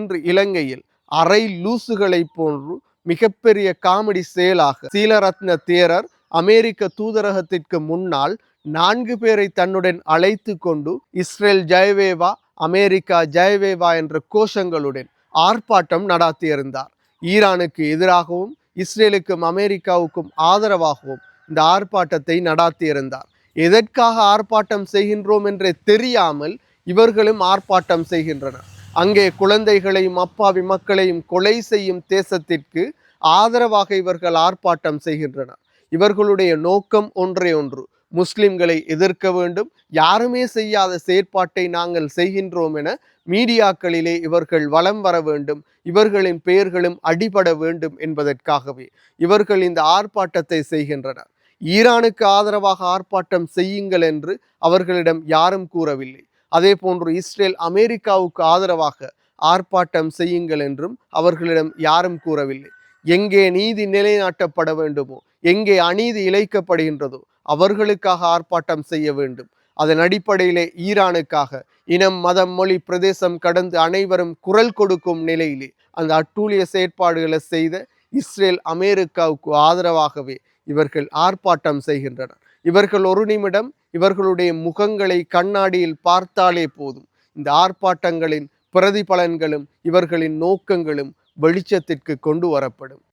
இன்று இலங்கையில் அரை லூசுகளை போன்று மிகப்பெரிய காமெடி செயலாக சீலரத்ன தேரர் அமெரிக்க தூதரகத்திற்கு முன்னால் 4 பேரை தன்னுடன் அழைத்து கொண்டு இஸ்ரேல் ஜெயவேவா அமெரிக்கா ஜெயவேவா என்ற கோஷங்களுடன் ஆர்ப்பாட்டம் நடாத்தியிருந்தார். ஈரானுக்கு எதிராகவும் இஸ்ரேலுக்கும் அமெரிக்காவுக்கும் ஆதரவாகவும் இந்த ஆர்ப்பாட்டத்தை நடாத்தியிருந்தார். எதற்காக ஆர்ப்பாட்டம் செய்கின்றோம் என்றே தெரியாமல் இவர்களும் ஆர்ப்பாட்டம் செய்கின்றனர். அங்கே குழந்தைகளையும் அப்பாவி மக்களையும் கொலை செய்யும் தேசத்திற்கு ஆதரவாக இவர்கள் ஆர்ப்பாட்டம் செய்கின்றனர். இவர்களுடைய நோக்கம் ஒன்றே ஒன்று, முஸ்லிம்களை எதிர்க்க வேண்டும், யாருமே செய்யாத செயற்பாட்டை நாங்கள் செய்கின்றோம் என மீடியாக்களிலே இவர்கள் வலம் வர வேண்டும், இவர்களின் பெயர்களும் அடிபட வேண்டும் என்பதற்காகவே இவர்கள் இந்த ஆர்ப்பாட்டத்தை செய்கின்றனர். ஈரானுக்கு ஆதரவாக ஆர்ப்பாட்டம் செய்யுங்கள் என்று அவர்களிடம் யாரும் கூறவில்லை. அதே போன்று இஸ்ரேல் அமெரிக்காவுக்கு ஆதரவாக ஆர்ப்பாட்டம் செய்யுங்கள் என்றும் அவர்களிடம் யாரும் கூறவில்லை. எங்கே நீதி நிலைநாட்டப்பட வேண்டுமோ, எங்கே அநீதி இழைக்கப்படுகின்றதோ அவர்களுக்காக ஆர்ப்பாட்டம் செய்ய வேண்டும். அதன் அடிப்படையிலே ஈரானுக்காக இனம் மதம் மொழி பிரதேசம் கடந்து அனைவரும் குரல் கொடுக்கும் நிலையிலே அந்த அட்டூழிய செயற்பாடுகளை செய்த இஸ்ரேல் அமெரிக்காவுக்கு ஆதரவாகவே இவர்கள் ஆர்ப்பாட்டம் செய்கின்றனர். இவர்கள் ஒரு நிமிடம் இவர்களுடைய முகங்களை கண்ணாடியில் பார்த்தாலே போதும், இந்த ஆர்ப்பாட்டங்களின் பிரதிபலன்களும் இவர்களின் நோக்கங்களும் வெளிச்சத்திற்கு கொண்டு வரப்படும்.